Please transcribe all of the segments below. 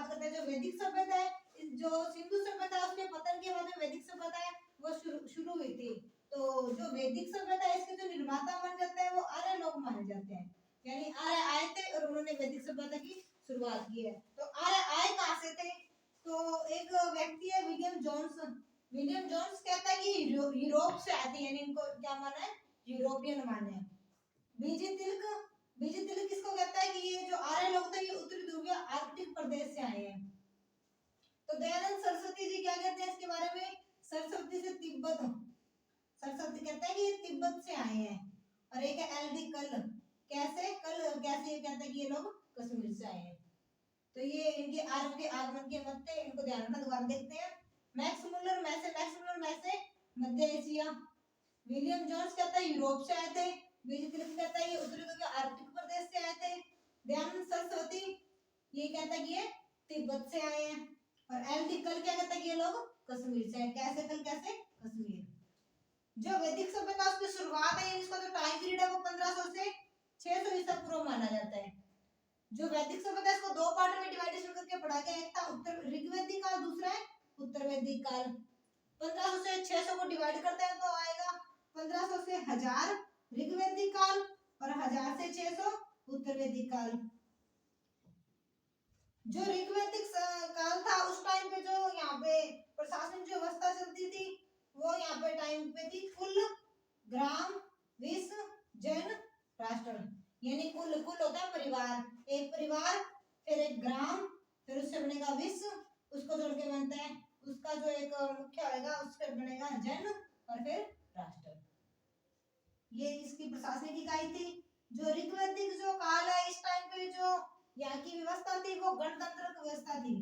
बात करते हैं जो वैदिक सभ्यता है, जो सिंधु सभ्यता है उसके पतन के बाद में वैदिक सभ्यता है वो शुरू हुई थी। तो जो वैदिक सभ्यता है इसके जो निर्माता माने जाते हैं वो आर्य लोग माने जाते हैं, यानी आर्य आए थे और उन्होंने वैदिक सभ्यता की शुरुआत की है। तो आर्य आए कहाँ से थे? तो एक व्यक्ति है विलियम जोन्स। विलियम जोन्स कहता है कि यूरोप से आए थे, यानी इनको क्या माना है? यूरोपियन माने हैं। बीजे तिलक किसको कहता है कि ये जो आर्य लोग थे ये उत्तरी ध्रुवीय आर्कटिक प्रदेश से आए हैं। तो दयानंद सरस्वती जी क्या कहते हैं इसके बारे में? सरस्वती से तिब्बत, सरस्वती कहता है कि ये तिब्बत से आए हैं। और एक है एलडी कल, कैसे ये कहता है कि ये लोग कश्मीर से आए हैं। तो ये इनके आर्य के आगमन के मत थे, इनको ध्यान रखना। दोबारा देखते हैं। मैक्स मुलर मैसे मध्य एशिया। विलियम जोन्स कहता है यूरोप से आए थे। बीजे तिलक कहता है ये उत्तरी ध्रुव के आर्कटिक प्रदेश से आए थे। दयानंद सरस्वती ये कहता है कि ये तिब्बत से आए हैं। और एलडी कल क्या कहता है कि ये लोग कश्मीर से आए। कैसे कश्मीर। जो वैदिक सभ्यता उसकी शुरुआत है, इसका जो टाइम पीरियड है वो 1500 से 600 ईसा पूर्व माना जाता है। जो वैदिक सभ्यता इसको दो पार्ट में डिवाइडेशन करके पढ़ा गया, एक था उत्तर ऋग्वैदिक काल, दूसरा है उत्तर वैदिक काल। 1500 से 600 को डिवाइड करते हैं तो आएगा 1500 से 1000 ऋग्वैदिक काल और 1000 से 600 उत्तर वैदिक काल। जो ऋग्वैदिक काल था उस टाइम पे जो यहाँ पे प्रशासनिक जो व्यवस्था चलती थी वो यहाँ पे टाइम पे थी कुल, ग्राम, विश्व, जन, राष्ट्र। यानी कुल होता है परिवार, एक परिवार, फिर एक ग्राम, फिर उससे बनेगा विश्व, उसको जोड़ के बनता है उसका जो एक मुख्य होगा, उससे बनेगा जन और फिर राष्ट्र। ये इसकी प्रशासनिक इकाई थी। जो ऋग्वैदिक जो काल है इस टाइम पे जो यहाँ की व्यवस्था थी वो गणतंत्र व्यवस्था थी।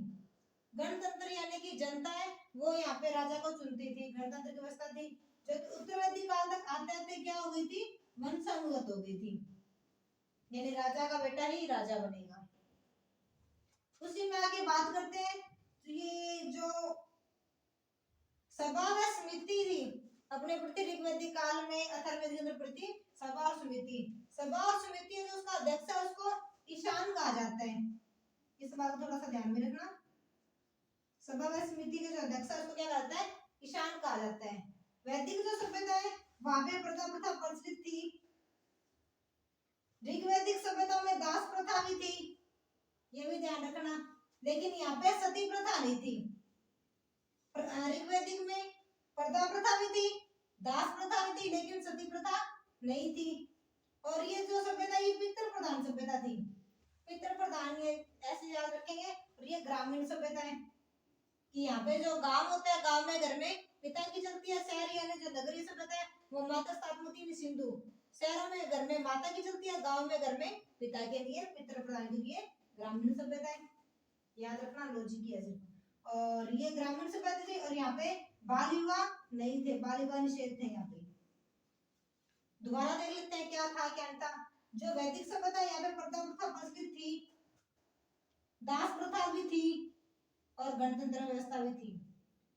गणतंत्र यानी कि जनता है वो यहाँ पे राजा को चुनती थी, गणतंत्र की व्यवस्था थी। जो उत्तरवैदिक काल तक आते आते क्या हो गई थी? वंशानुगत हो गई थी, यानी राजा का बेटा ही राजा बनेगा। उसी में आगे बात करते हैं। तो ये जो सभा व समिति थी अपने प्रति ऋग्वैदिक काल में, अथर्ववेद के प्रति सभा और समिति जो उसका अध्यक्ष है उसको ईशान कहा जाता है। इस बात को थोड़ा सा ध्यान में रखना। सभा व समिति के जो अध्यक्ष है उसको क्या कहता है? ईशान कहा जाता है। वैदिक जो सभ्यता है वहां पे प्रथा प्रचलित थी। ऋग्वैदिक सभ्यता में दास प्रथा भी थी, ये भी ध्यान रखना। लेकिन यहाँ पे सती प्रथा नहीं थी। ऋग्वैदिक में पर्दा प्रथा भी थी, दास प्रथा भी थी, लेकिन सती प्रथा नहीं थी। और ये जो सभ्यता ये पितृ प्रधान सभ्यता थी। पितृ प्रधान ये ऐसे याद रखेंगे। और ये ग्रामीण सभ्यता है कि यहाँ पे जो गांव होता है, गांव में घर में पिता की चलती है। शहर यानी जो नगरीय सभ्यता है वो माता स्थापमती सिंधु। शहरों में घर में माता की चलती है, गांव में घर में पिता के लिए पितृ प्रधान के लिए ग्रामीण सभ्यता है। याद रखना, लॉजिक है सिर्फ। और ये ग्रामीण सभ्यता थी। और यहाँ पे बाल विवाह नहीं थे, बाल विवाह निषेध थे यहाँ पे। दोबारा देख लेते हैं क्या था क्या नहीं था। जो वैदिक सभ्यता यहाँ पे प्रथा प्रचलित थी, दास प्रथा भी थी और गणतंत्र व्यवस्था भी थी।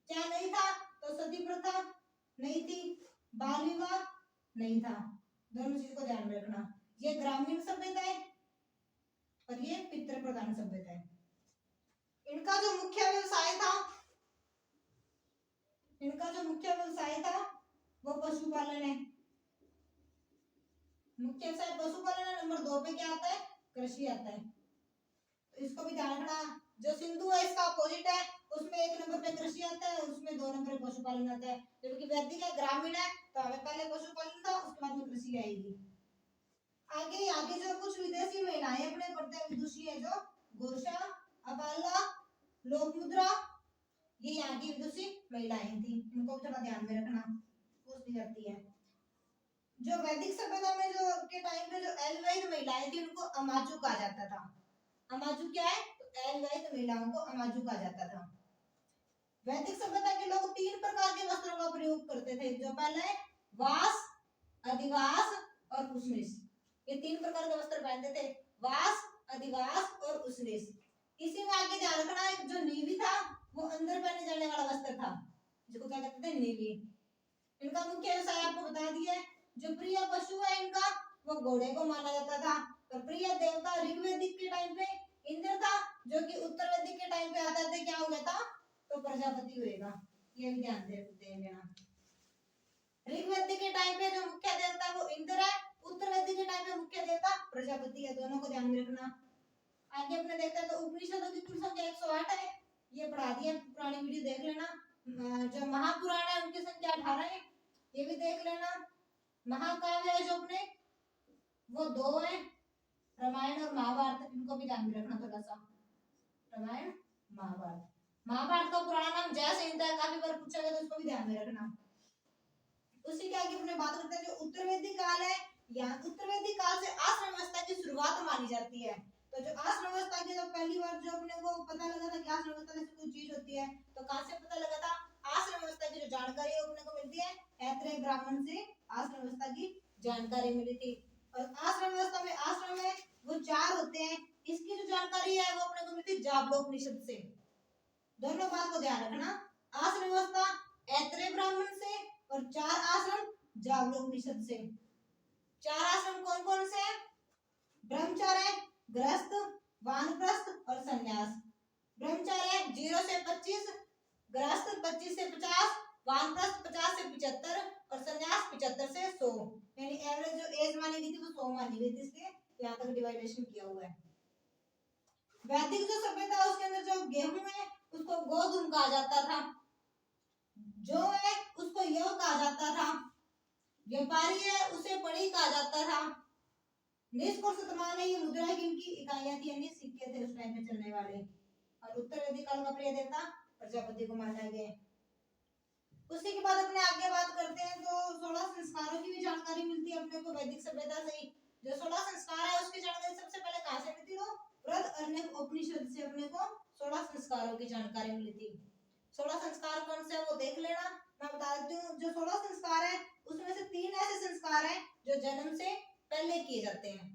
क्या नहीं था? तो सती प्रथा नहीं थी, बाल विवाह नहीं था। दोनों चीज को ध्यान में रखना। ये ग्रामीण सभ्यता है और ये पितृ प्रधान सभ्यता है। इनका जो मुख्य व्यवसाय था वो पशुपालन है। मुख्य व्यवसाय पशुपालन है। नंबर 2 पे क्या आता है? कृषि आता है। तो इसको भी ध्यान रखना। जो सिंधु है इसका अपोजिट है, उसमें 1 नंबर पे कृषि आता है, उसमें 2 नंबर पे पशुपालन आता है। जबकि वैदिक है, ग्रामीण है, तो हमें पहले पशुपालन था, उसके बाद में कृषि आएगी। आगे जो कुछ विदेशी महिलाएं अपने पढ़ते विदुषी है, जो गोरशा, अपाला, लोकमुद्रा, ये यहाँ की विदुषी महिलाएं थी। इनको भी थोड़ा ध्यान में रखना, पूछ दी जाती है। जो वैदिक सभ्यता में जो के टाइम पे जो अविवाहित महिलाएं थी उनको अमाजु कहा जाता था। अमाजु क्या है? तो अविवाहित महिलाओं को अमाजु कहा जाता था। वैदिक सभ्यता के लोग 3 प्रकार के वस्त्रों का प्रयोग करते थे। जो पहला है वास, अधिवास और उष्णिश। ये 3 प्रकार के वस्त्र पहनते थे, वास, अधिवास और उष्णिश। इसी में आगे ध्यान रखना, एक जो नीवी था वो अंदर पहने जाने वाला वस्त्र था, जिसको क्या कहते थे? नीवी। इनका मुख्य व्यवसाय आपको बता दिया है। जो प्रिय पशु है इनका वो घोड़े को माना जाता था। और प्रिय देवता ऋग्वैदिक के टाइम पे इंद्र था, जो कि उत्तर वैदिक के टाइम प्रजापति होएगा, ये भी ध्यान दे लेना। ऋग्वेद के टाइम पे जो मुख्य देवता है वो इंद्र है, उत्तरवेदी के टाइम पे मुख्य देवता प्रजापति है, दोनों को ध्यान में रखना। आगे अपने देखते हैं तो उपनिषदों की कुल संख्या 108 है, ये पढ़ा दिया, पुरानी वीडियो देख लेना। जो महापुराण है उनकी संख्या 18 है, ये भी देख लेना। महाकाव्य है जो अपने वो 2 है, रामायण और महाभारत, इनको भी ध्यान में रखना थोड़ा सा। रामायण महाभारत, महाभारत का पुराना नाम जय संहिता है, काफी बार पूछा गया तो उसको भी ध्यान में रखना। उसी के आगे अपने बात करते हैं जो उत्तरवेदी काल है, यहाँ उत्तरवेदी काल से आश्रम व्यवस्था की शुरुआत मानी जाती है। तो जो आश्रम व्यवस्था की जो पहली बार जो अपने को पता लगा था कि आश्रम व्यवस्था जैसी कोई चीज होती है, तो कहां से पता लगा था? आश्रम व्यवस्था की जो जानकारी है अपने को मिलती है ऐत्रेय ब्राह्मण से आश्रम व्यवस्था की जानकारी मिली थी। और आश्रम व्यवस्था में आश्रम है वो 4 होते हैं, इसकी जो जानकारी है वो अपने को मिलती है जाबलोपनिषद से। दोनों बात को ध्यान रखना, आश्रम व्यवस्था ऐत्रेय ब्राह्मण से और 4 आश्रम जाबलोपनिषद से। 4 आश्रम कौन कौन से हैं? ब्रह्मचर्य, गृहस्थ, वानप्रस्थ और संन्यास। ब्रह्मचर्य 0 से 25, गृहस्थ 25 से 50, वानप्रस्थ 50 से 75 और संन्यास 75 से 100। यानी एवरेज जो एज मानी गई थी वो 100 मानी गई थी, इसलिए यहाँ तक डिवाइडेशन किया हुआ है। वैदिक जो सभ्यता है उसके अंदर जो गेहूं है उसको गोधूम कहा जाता था, जो है उसको यव कहा जाता था, व्यापारी है उसे पड़ी कहा जाता था। निष्कोष शतमान ये मुद्रा की इनकी इकाइयां थी, यानी सिक्के थे उस टाइम में चलने वाले। और उत्तरवेदी काल का प्रिय देवता प्रजापति को माना गया। उसी के बाद अपने आगे बात करते हैं तो 16 संस्कारों की भी जानकारी मिलती है अपने को वैदिक सभ्यता से ही। जो 16 संस्कार है उसकी जानकारी सबसे पहले कहां से मिलती है? वृहद अरण्यक उपनिषद से अपने को 16 संस्कारों की जानकारी मिली थी। 16 संस्कार कौन से है वो देख लेना। मैं बता देती हूँ, जो 16 संस्कार है उसमें से 3 ऐसे संस्कार हैं जो जन्म से पहले किए जाते हैं।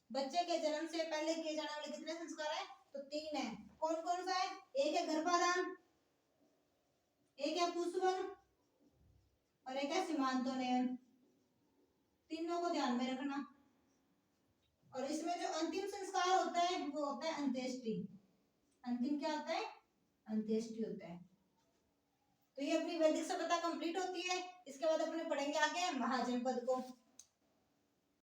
बच्चे के जन्म से पहले किए जाने वाले कितने संस्कार हैं? तो 3 है। कौन कौन सा है? एक है गर्भाधान, एक है पुंसवन और एक है सीमांतोन्नयन। तीनों को ध्यान में रखना। और इसमें जो अंतिम संस्कार होता है वो होता है अंत्येष्टि। अंतिम क्या होता है? अंत्येष्टि होता है। तो ये अपनी वैदिक सभ्यता कंप्लीट होती है। इसके बाद अपने पढ़ेंगे आगे महाजनपद को।